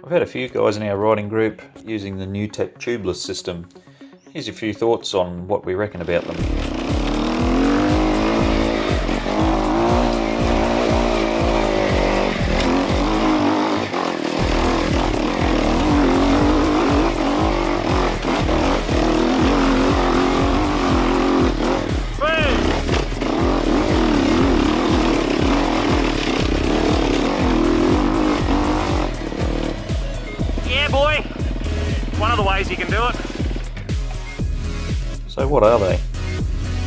We've had a few guys in our riding group using the Nuetech Tu Bliss system. Here's a few thoughts on what we reckon about them. Yeah, boy! One of the ways you can do it. So what are they?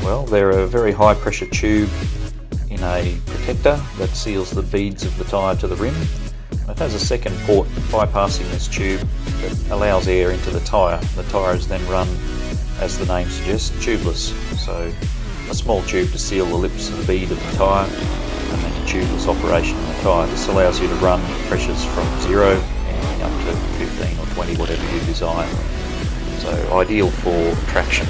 Well, they're a very high pressure tube in a protector that seals the beads of the tyre to the rim. It has a second port bypassing this tube that allows air into the tyre. The tyre is then run, as the name suggests, tubeless. So a small tube to seal the lips of the bead of the tyre, and then a tubeless operation in the tyre. This allows you to run pressures from 0 and up to 15 or 20, whatever you desire. So ideal for traction.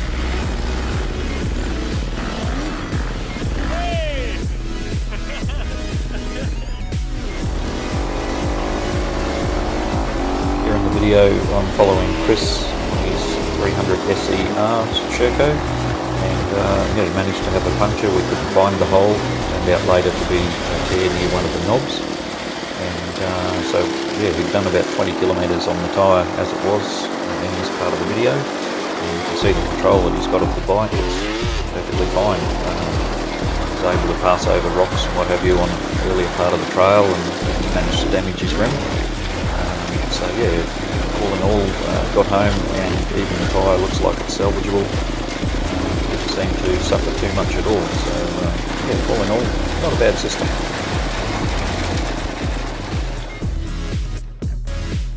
Here in the video I'm following Chris on his 300 SER Sherco, and he managed to have a puncture. We couldn't find the hole. Turned out later to be a tear near one of the knobs. And so yeah, we've done about 20 kilometres on the tyre as it was in this part of the video. And you can see the control that he's got off the bike. It's perfectly fine. He was able to pass over rocks and what have you on the earlier part of the trail, and he managed to damage his rim. So yeah, all in all, got home and even the tyre looks like it's salvageable. Didn't seem to suffer too much at all. So yeah, all in all, not a bad system.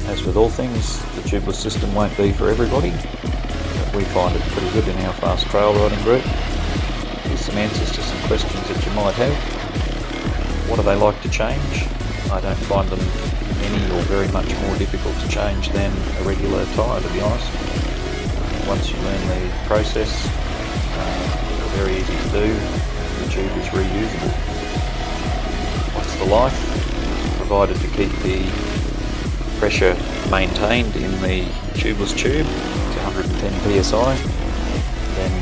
As with all things, the tubeless system won't be for everybody, but we find it pretty good in our fast trail riding group. Here's some answers to some questions that you might have. What do they like to change? I don't find them any or very much more difficult to change than a regular tyre, to be honest. Once you learn the process, it's very easy to do. The tube is reusable. What's the life? Provided to keep the pressure maintained in the tubeless tube to 110 psi, then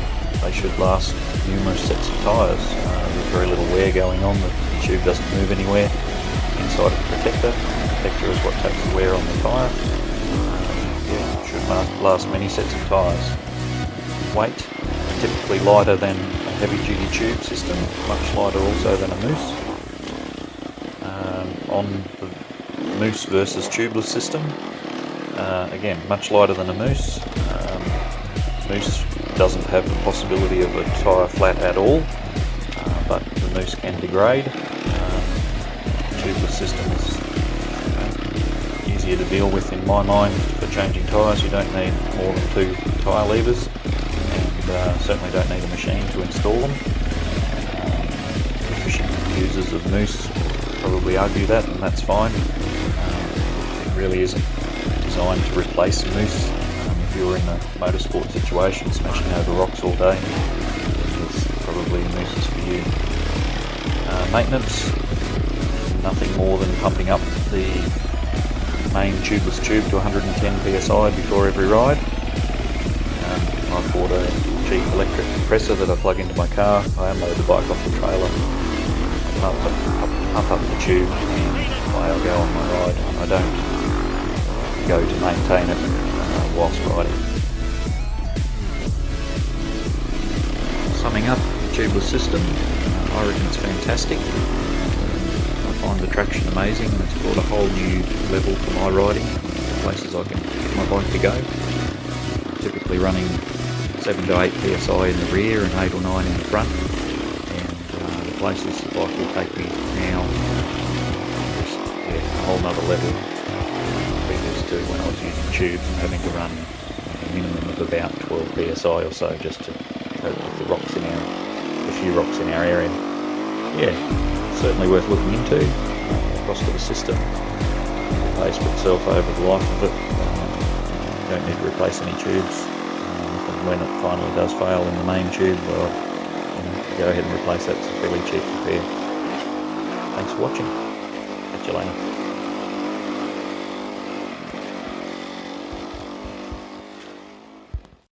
they should last numerous sets of tyres. There's very little wear going on. The tube doesn't move anywhere inside of the protector. The protector is what takes the wear on the tyre. Yeah, it should last many sets of tyres. Weight, typically lighter than a heavy duty tube system, much lighter also than a Moose. On the Moose versus tubeless system, again much lighter than a Moose. Moose doesn't have the possibility of a tyre flat at all, but the Moose can degrade. Tubeless system is easier to deal with in my mind for changing tyres. You don't need more than 2 tyre levers, and certainly don't need a machine to install them. Efficient users of Moose probably argue that, and that's fine. It really isn't designed to replace a Moose. If you're in a motorsport situation, smashing over rocks all day, it's probably a Moose is for you. Maintenance, nothing more than pumping up the main tubeless tube to 110 psi before every ride. I've bought a cheap electric compressor that I plug into my car. I unload the bike off the trailer, pump up the tube, and away I go on my ride. I don't go to maintain it whilst riding. Summing up, tubeless system, I reckon it's fantastic. I find the traction amazing, and it's brought a whole new level to my riding, the places I can get my bike to go. Typically running 7 to 8 psi in the rear and 8 or 9 in the front, and the places the bike will take me now, just a whole nother level. Previous to when I was using tubes and having to run a minimum of about 12 psi or so just to cope with the rocks in the few rocks in our area. Yeah, certainly worth looking into. Cost of the system pays for itself over the life of it. You don't need to replace any tubes. And when it finally does fail in the main tube, well, go ahead and replace that. It's a fairly cheap repair. Thanks for watching. Catch you later.